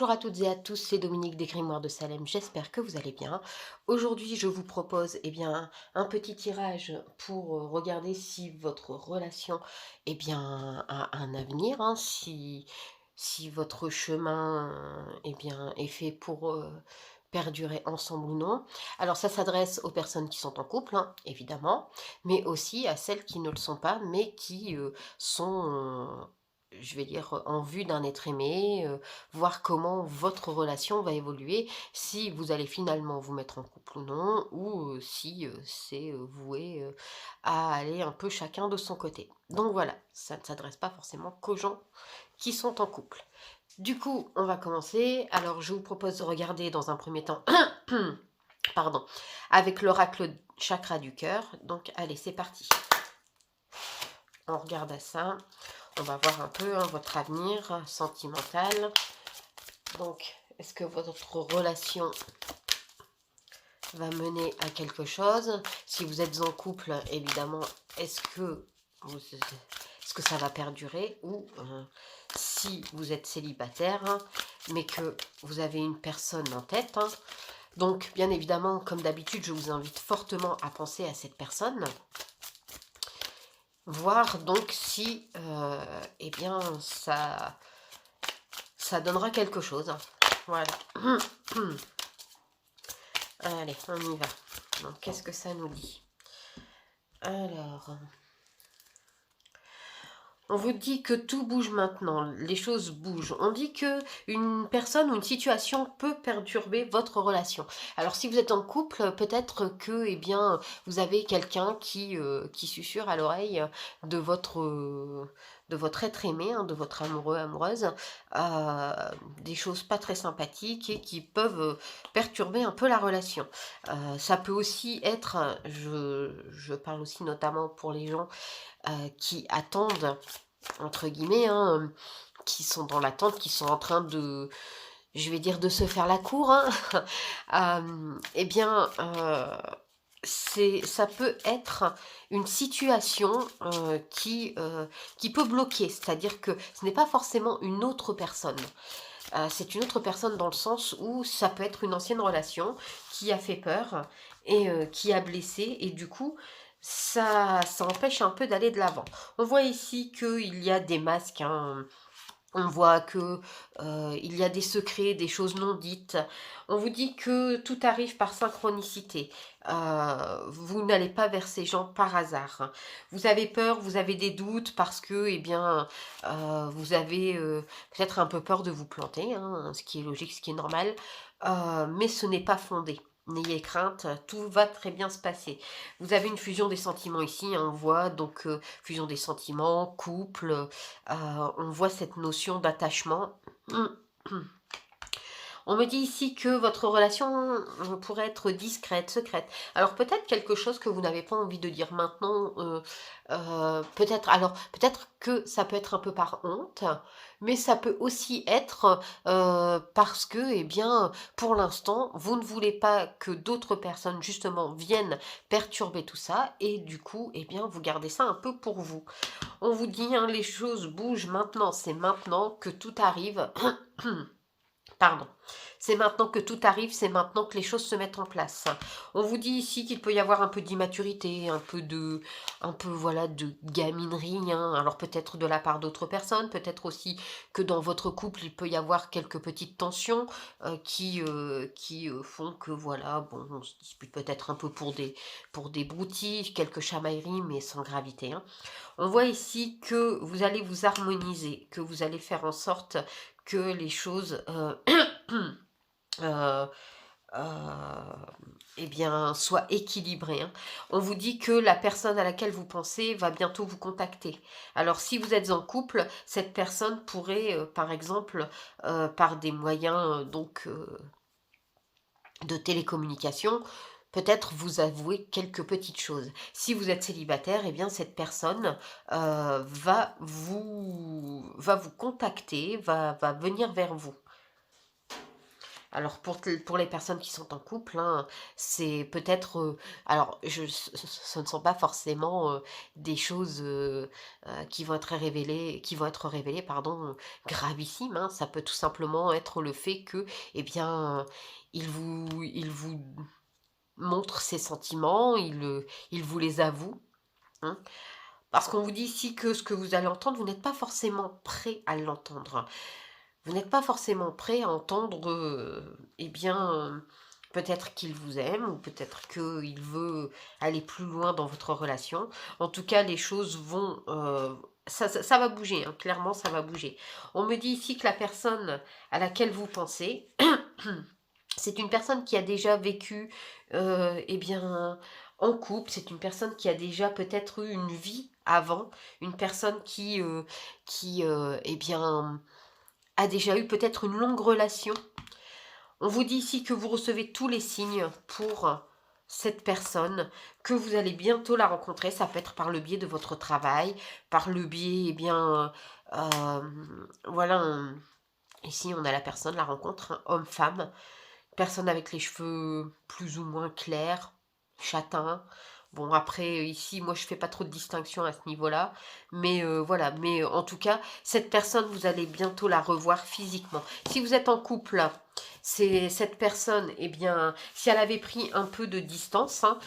Bonjour à toutes et à tous, c'est Dominique des Grimoires de Salem, j'espère que vous allez bien. Aujourd'hui, je vous propose un petit tirage pour regarder si votre relation a un avenir, hein, si votre chemin est fait pour perdurer ensemble ou non. Alors ça s'adresse aux personnes qui sont en couple, hein, évidemment, mais aussi à celles qui ne le sont pas, mais qui sont, je vais dire, en vue d'un être aimé, voir comment votre relation va évoluer, si vous allez finalement vous mettre en couple ou non, ou si c'est voué à aller un peu chacun de son côté. Donc voilà, ça ne s'adresse pas forcément qu'aux gens qui sont en couple. Du coup, on va commencer. Alors, je vous propose de regarder dans un premier temps, pardon, avec l'oracle chakra du cœur. Donc, allez, c'est parti. On regarde à ça. On va voir un peu votre avenir sentimental. Donc, est-ce que votre relation va mener à quelque chose? Si vous êtes en couple, évidemment, est-ce que ça va perdurer? Ou si vous êtes célibataire, hein, mais que vous avez une personne en tête, hein. Donc, bien évidemment, comme d'habitude, je vous invite fortement à penser à cette personne. Voir donc si ça donnera quelque chose. Voilà. Allez, on y va. Donc, qu'est-ce que ça nous dit? Alors, on vous dit que tout bouge maintenant, les choses bougent. On dit que une personne ou une situation peut perturber votre relation. Alors si vous êtes en couple, peut-être que vous avez quelqu'un qui susurre à l'oreille de votre être aimé, hein, de votre amoureux, amoureuse, euh, des choses pas très sympathiques et qui peuvent perturber un peu la relation. Ça peut aussi être, je parle aussi notamment pour les gens qui attendent, entre guillemets, hein, qui sont dans l'attente, qui sont en train de, je vais dire, de se faire la cour, hein. Eh bien, ça peut être une situation qui peut bloquer, c'est-à-dire que ce n'est pas forcément une autre personne. C'est une autre personne dans le sens où ça peut être une ancienne relation qui a fait peur et qui a blessé, et du coup, ça empêche un peu d'aller de l'avant. On voit ici qu'il y a des masques, hein. On voit que il y a des secrets, des choses non dites. On vous dit que tout arrive par synchronicité. Vous n'allez pas vers ces gens par hasard, hein. Vous avez peur, vous avez des doutes parce que, vous avez peut-être un peu peur de vous planter, hein, ce qui est logique, ce qui est normal. Mais ce n'est pas fondé. N'ayez crainte, tout va très bien se passer. Vous avez une fusion des sentiments ici, hein, on voit donc fusion des sentiments, couple, on voit cette notion d'attachement. On me dit ici que votre relation pourrait être discrète, secrète. Alors peut-être quelque chose que vous n'avez pas envie de dire maintenant. Peut-être que ça peut être un peu par honte, mais ça peut aussi être parce que, pour l'instant, vous ne voulez pas que d'autres personnes justement viennent perturber tout ça, et du coup, vous gardez ça un peu pour vous. On vous dit, hein, les choses bougent maintenant, c'est maintenant que tout arrive. Pardon. C'est maintenant que tout arrive, c'est maintenant que les choses se mettent en place. On vous dit ici qu'il peut y avoir un peu d'immaturité, voilà, de gaminerie, hein. Alors peut-être de la part d'autres personnes, peut-être aussi que dans votre couple, il peut y avoir quelques petites tensions qui font que, voilà, bon, on se dispute peut-être un peu pour des broutilles, quelques chamailleries, mais sans gravité, hein. On voit ici que vous allez vous harmoniser, que vous allez faire en sorte que les choses euh, soient équilibrées, hein. On vous dit que la personne à laquelle vous pensez va bientôt vous contacter. Alors si vous êtes en couple, cette personne pourrait, par exemple, par des moyens de télécommunication, peut-être vous avouer quelques petites choses. Si vous êtes célibataire, cette personne va vous contacter, va venir vers vous. Alors pour les personnes qui sont en couple, hein, c'est peut-être, alors ce ne sont pas forcément, des choses, qui vont être révélées pardon, gravissimes, hein. Ça peut tout simplement être le fait que, eh bien, il vous montre ses sentiments, il vous les avoue, hein. Parce qu'on vous dit ici que ce que vous allez entendre, vous n'êtes pas forcément prêt à l'entendre. Vous n'êtes pas forcément prêt à entendre, eh bien, peut-être qu'il vous aime ou peut-être qu'il veut aller plus loin dans votre relation. En tout cas, les choses vont, ça va bouger, hein, clairement ça va bouger. On me dit ici que la personne à laquelle vous pensez, c'est une personne qui a déjà vécu, eh bien, en couple. C'est une personne qui a déjà peut-être eu une vie avant. Une personne eh bien, a déjà eu peut-être une longue relation. On vous dit ici que vous recevez tous les signes pour cette personne, que vous allez bientôt la rencontrer. Ça peut être par le biais de votre travail, par le biais, eh bien, voilà, ici on a la personne, la rencontre, hein, homme-femme, personne avec les cheveux plus ou moins clairs, châtains. Bon après, ici, moi je fais pas trop de distinction à ce niveau-là, mais voilà. Mais en tout cas, cette personne, vous allez bientôt la revoir physiquement. Si vous êtes en couple, c'est cette personne, eh bien, si elle avait pris un peu de distance, hein,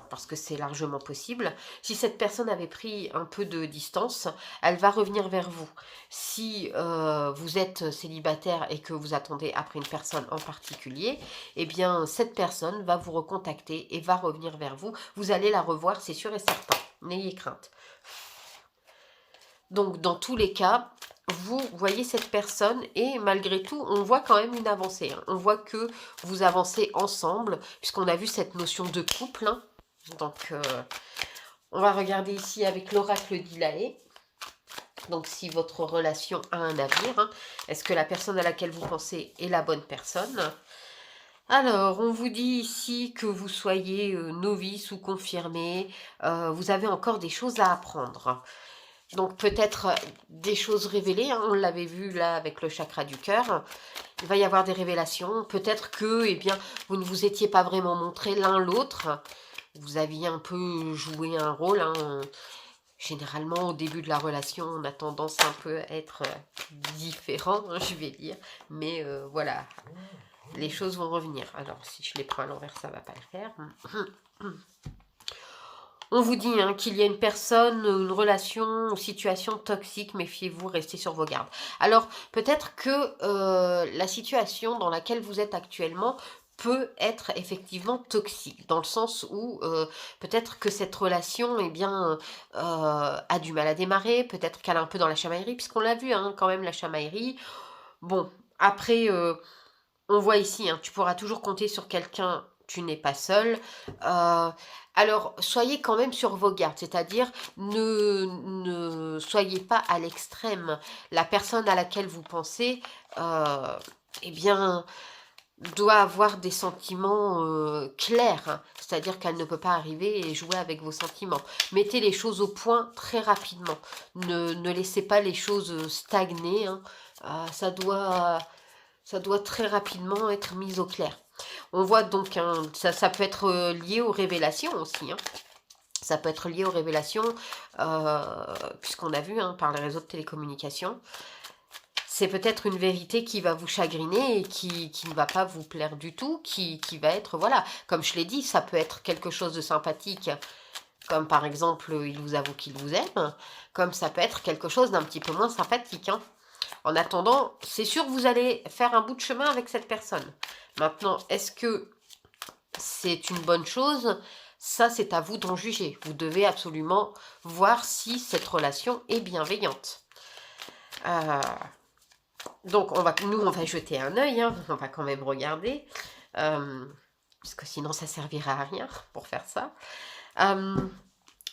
parce que c'est largement possible, si cette personne avait pris un peu de distance, elle va revenir vers vous. Si vous êtes célibataire et que vous attendez après une personne en particulier, eh bien, cette personne va vous recontacter et va revenir vers vous. Vous allez la revoir, c'est sûr et certain. N'ayez crainte. Donc, dans tous les cas, vous voyez cette personne et malgré tout, on voit quand même une avancée, hein. On voit que vous avancez ensemble, puisqu'on a vu cette notion de couple, hein. Donc, on va regarder ici avec l'oracle d'Ilaé. Donc, si votre relation a un avenir, hein, est-ce que la personne à laquelle vous pensez est la bonne personne? Alors, on vous dit ici que vous soyez novice ou confirmé, vous avez encore des choses à apprendre. Donc peut-être des choses révélées, hein, on l'avait vu là avec le chakra du cœur. Il va y avoir des révélations. Peut-être que, eh bien, vous ne vous étiez pas vraiment montré l'un l'autre. Vous aviez un peu joué un rôle, hein. Généralement, au début de la relation, on a tendance un peu à être différent, hein, je vais dire. Mais voilà, les choses vont revenir. Alors, si je les prends à l'envers, ça ne va pas le faire. On vous dit hein, qu'il y a une personne, une relation, une situation toxique, méfiez-vous, restez sur vos gardes. Alors, peut-être que la situation dans laquelle vous êtes actuellement peut être effectivement toxique, dans le sens où peut-être que cette relation eh bien, a du mal à démarrer, peut-être qu'elle est un peu dans la chamaillerie, puisqu'on l'a vu hein, quand même, la chamaillerie. Bon, après, on voit ici, hein, tu pourras toujours compter sur quelqu'un, tu n'es pas seul. Alors, soyez quand même sur vos gardes, c'est-à-dire ne soyez pas à l'extrême. La personne à laquelle vous pensez, eh bien, doit avoir des sentiments clairs, hein. C'est-à-dire qu'elle ne peut pas arriver et jouer avec vos sentiments. Mettez les choses au point très rapidement. Ne laissez pas les choses stagner, hein. Ça doit très rapidement être mis au clair. On voit donc, hein, ça peut être lié aux révélations aussi, hein. Ça peut être lié aux révélations, puisqu'on a vu hein, par les réseaux de télécommunications. C'est peut-être une vérité qui va vous chagriner et qui ne va pas vous plaire du tout, qui va être, voilà, comme je l'ai dit, ça peut être quelque chose de sympathique, comme par exemple, il vous avoue qu'il vous aime, comme ça peut être quelque chose d'un petit peu moins sympathique, hein. En attendant, c'est sûr que vous allez faire un bout de chemin avec cette personne. Maintenant, est-ce que c'est une bonne chose? Ça, c'est à vous d'en juger. Vous devez absolument voir si cette relation est bienveillante. Donc, nous, on va jeter un œil, hein, on va quand même regarder, parce que sinon, ça servira à rien pour faire ça.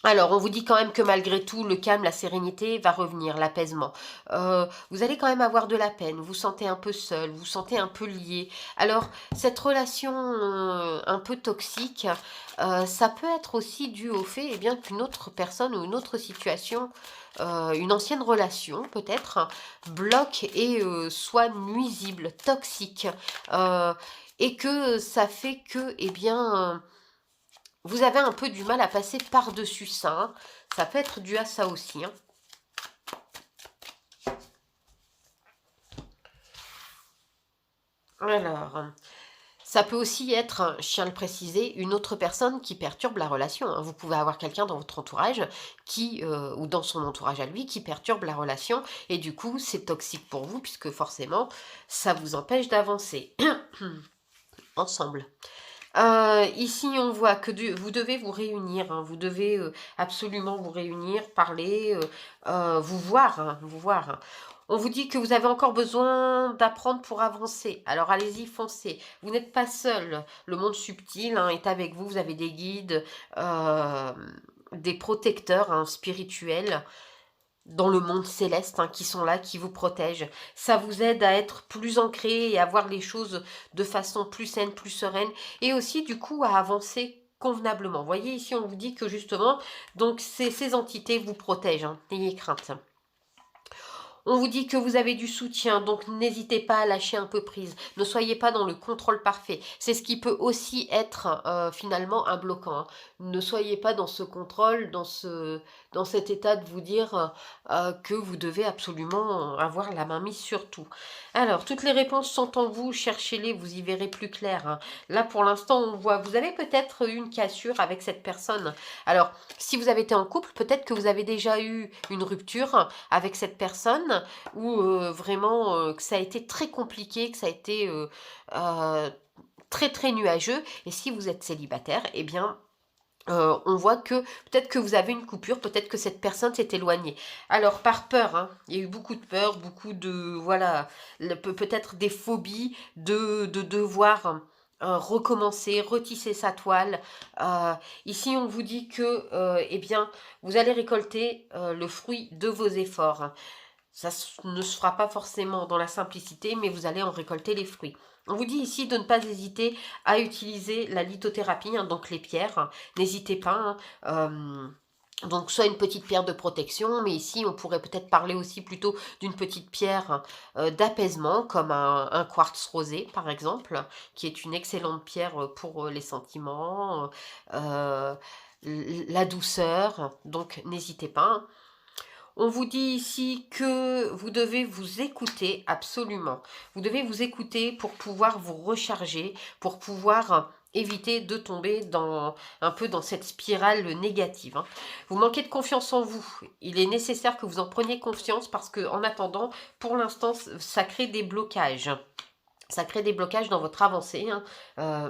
Alors, on vous dit quand même que malgré tout, le calme, la sérénité va revenir, l'apaisement. Vous allez quand même avoir de la peine, vous vous sentez un peu seul, vous vous sentez un peu lié. Alors, cette relation un peu toxique, ça peut être aussi dû au fait eh bien, qu'une autre personne ou une autre situation, une ancienne relation peut-être, bloque et soit nuisible, toxique. euh, et que ça fait que, eh bien, vous avez un peu du mal à passer par-dessus ça, hein. Ça peut être dû à ça aussi, hein. Alors, ça peut aussi être, je tiens à le préciser, une autre personne qui perturbe la relation, hein. Vous pouvez avoir quelqu'un dans votre entourage qui, ou dans son entourage à lui, qui perturbe la relation et du coup, c'est toxique pour vous puisque forcément, ça vous empêche d'avancer ensemble. Ici, on voit que vous devez vous réunir, hein, vous devez absolument vous réunir, parler, vous voir, hein, vous voir, hein. On vous dit que vous avez encore besoin d'apprendre pour avancer. Alors allez-y, foncez. Vous n'êtes pas seul. Le monde subtil hein, est avec vous. Vous avez des guides, euh, des protecteurs hein, spirituels dans le monde céleste qui sont là, qui vous protègent. Ça vous aide à être plus ancré et à voir les choses de façon plus saine, plus sereine et aussi du coup à avancer convenablement. Vous voyez ici on vous dit que justement donc ces entités vous protègent, n'ayez crainte. On vous dit que vous avez du soutien, donc n'hésitez pas à lâcher un peu prise. Ne soyez pas dans le contrôle parfait. C'est ce qui peut aussi être finalement un bloquant, hein. Ne soyez pas dans ce contrôle, dans cet état de vous dire que vous devez absolument avoir la main mise sur tout. Alors, toutes les réponses sont en vous, cherchez-les, vous y verrez plus clair, hein. Là, pour l'instant, on voit, vous avez peut-être une cassure avec cette personne. Alors, si vous avez été en couple, peut-être que vous avez déjà eu une rupture avec cette personne ou vraiment que ça a été très compliqué, que ça a été très très nuageux. Et si vous êtes célibataire, eh bien on voit que peut-être que vous avez une coupure, peut-être que cette personne s'est éloignée. Alors par peur, hein, il y a eu beaucoup de peur, beaucoup de voilà, peut-être des phobies de devoir recommencer, retisser sa toile. Euh, Ici, on vous dit que eh bien, vous allez récolter le fruit de vos efforts, hein. Ça ne se fera pas forcément dans la simplicité, mais vous allez en récolter les fruits. On vous dit ici de ne pas hésiter à utiliser la lithothérapie, donc les pierres. N'hésitez pas, donc soit une petite pierre de protection, mais ici on pourrait peut-être parler aussi plutôt d'une petite pierre d'apaisement, comme un quartz rosé par exemple, qui est une excellente pierre pour les sentiments, euh, la douceur. Donc n'hésitez pas, hein. On vous dit ici que vous devez vous écouter absolument. Vous devez vous écouter pour pouvoir vous recharger, pour pouvoir éviter de tomber un peu dans cette spirale négative, hein. Vous manquez de confiance en vous. Il est nécessaire que vous en preniez confiance parce que en attendant, pour l'instant, ça crée des blocages. Ça crée des blocages dans votre avancée, hein. Euh,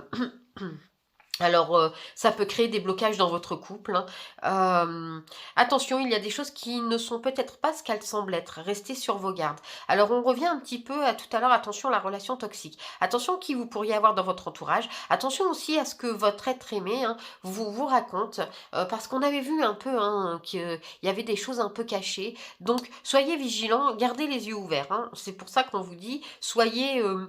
Alors, ça peut créer des blocages dans votre couple, hein. Attention, il y a des choses qui ne sont peut-être pas ce qu'elles semblent être. Restez sur vos gardes. Alors, on revient un petit peu à tout à l'heure. Attention, la relation toxique. Attention qui vous pourriez avoir dans votre entourage. Attention aussi à ce que votre être aimé vous raconte. Parce qu'on avait vu un peu qu'il y avait des choses un peu cachées. Donc, soyez vigilants, gardez les yeux ouverts, hein. C'est pour ça qu'on vous dit, soyez euh,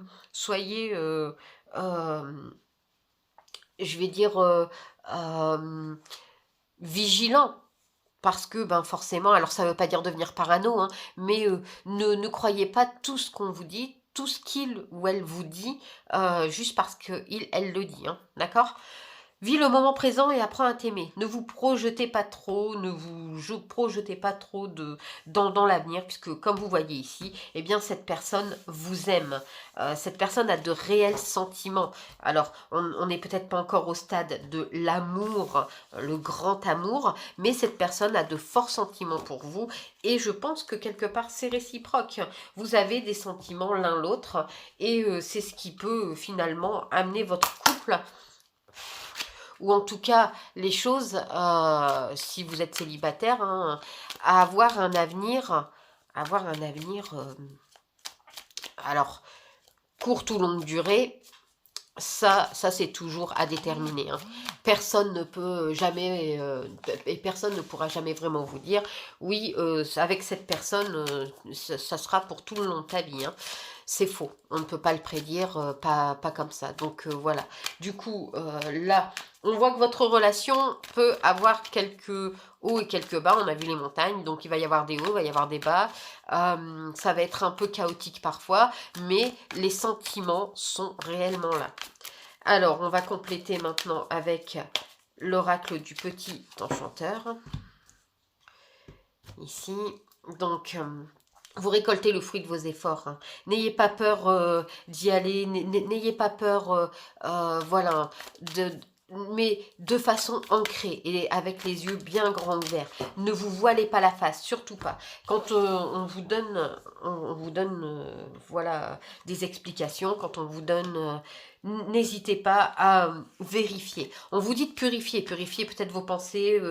je vais dire, vigilant. Parce que, ben, forcément, alors ça ne veut pas dire devenir parano, mais ne croyez pas tout ce qu'on vous dit, tout ce qu'il ou elle vous dit, juste parce elle le dit, d'accord. Vis le moment présent et apprends à t'aimer. Ne vous projetez pas trop, ne vous projetez pas trop dans l'avenir, puisque comme vous voyez ici, eh bien cette personne vous aime. Cette personne a de réels sentiments. Alors, on n'est peut-être pas encore au stade de l'amour, le grand amour, mais cette personne a de forts sentiments pour vous, et je pense que quelque part c'est réciproque. Vous avez des sentiments l'un l'autre, et c'est ce qui peut finalement amener votre couple ou en tout cas les choses, si vous êtes célibataire, à avoir un avenir, alors courte ou longue durée, Ça c'est toujours à déterminer, hein. Personne ne peut jamais, et personne ne pourra jamais vraiment vous dire: «Oui, avec cette personne, ça sera pour tout le long de ta vie», hein. C'est faux. On ne peut pas le prédire, pas comme ça. Donc, voilà. Du coup, là, on voit que votre relation peut avoir quelques hauts et quelques bas. On a vu les montagnes, donc il va y avoir des hauts, il va y avoir des bas. Ça va être un peu chaotique parfois, mais les sentiments sont réellement là. Alors, on va compléter maintenant avec l'oracle du petit enchanteur. Ici, donc, vous récoltez le fruit de vos efforts, hein. N'ayez pas peur d'y aller, n'ayez pas peur, voilà, de, mais de façon ancrée et avec les yeux bien grands ouverts. Ne vous voilez pas la face, surtout pas. Quand on vous donne voilà, des explications, quand on vous donne... n'hésitez pas à vérifier. On vous dit de purifier, purifier peut-être vos pensées,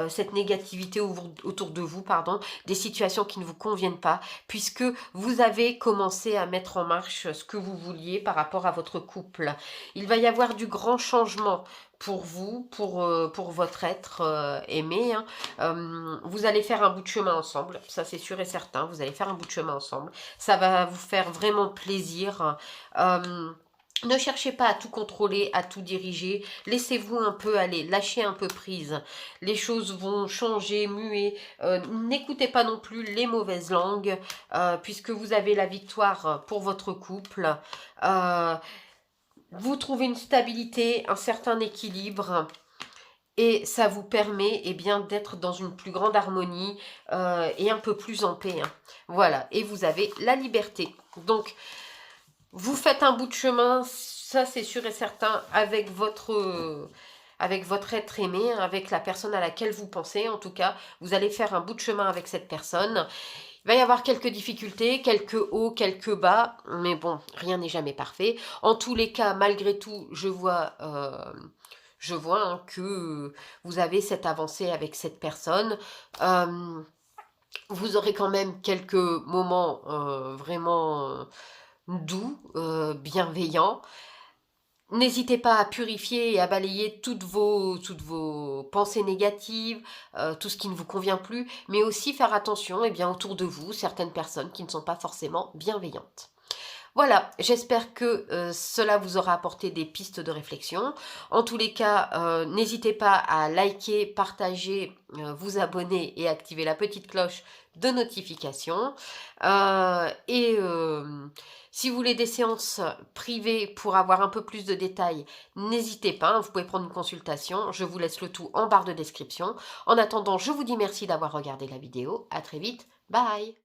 cette négativité autour de vous, pardon, des situations qui ne vous conviennent pas, puisque vous avez commencé à mettre en marche ce que vous vouliez par rapport à votre couple. Il va y avoir du grand changement pour vous, pour votre être aimé, hein. Vous allez faire un bout de chemin ensemble, ça c'est sûr et certain, vous allez faire un bout de chemin ensemble. Ça va vous faire vraiment plaisir. Ne cherchez pas à tout contrôler, à tout diriger. Laissez-vous un peu aller, lâchez un peu prise. Les choses vont changer, muer. N'écoutez pas non plus les mauvaises langues, puisque vous avez la victoire pour votre couple. Vous trouvez une stabilité, un certain équilibre. Et ça vous permet eh bien, d'être dans une plus grande harmonie et un peu plus en paix, hein. Voilà, et vous avez la liberté. Donc, vous faites un bout de chemin, ça c'est sûr et certain, avec votre être aimé, hein, avec la personne à laquelle vous pensez. En tout cas, vous allez faire un bout de chemin avec cette personne. Il va y avoir quelques difficultés, quelques hauts, quelques bas, mais bon, rien n'est jamais parfait. En tous les cas, malgré tout, je vois hein, que vous avez cette avancée avec cette personne. Vous aurez quand même quelques moments vraiment doux, bienveillants. N'hésitez pas à purifier et à balayer toutes vos pensées négatives, tout ce qui ne vous convient plus, mais aussi faire attention eh bien, autour de vous, certaines personnes qui ne sont pas forcément bienveillantes. Voilà, j'espère que cela vous aura apporté des pistes de réflexion. En tous les cas, n'hésitez pas à liker, partager, vous abonner et activer la petite cloche de notification. Si vous voulez des séances privées pour avoir un peu plus de détails, n'hésitez pas, hein, vous pouvez prendre une consultation. Je vous laisse le tout en barre de description. En attendant, je vous dis merci d'avoir regardé la vidéo. À très vite. Bye!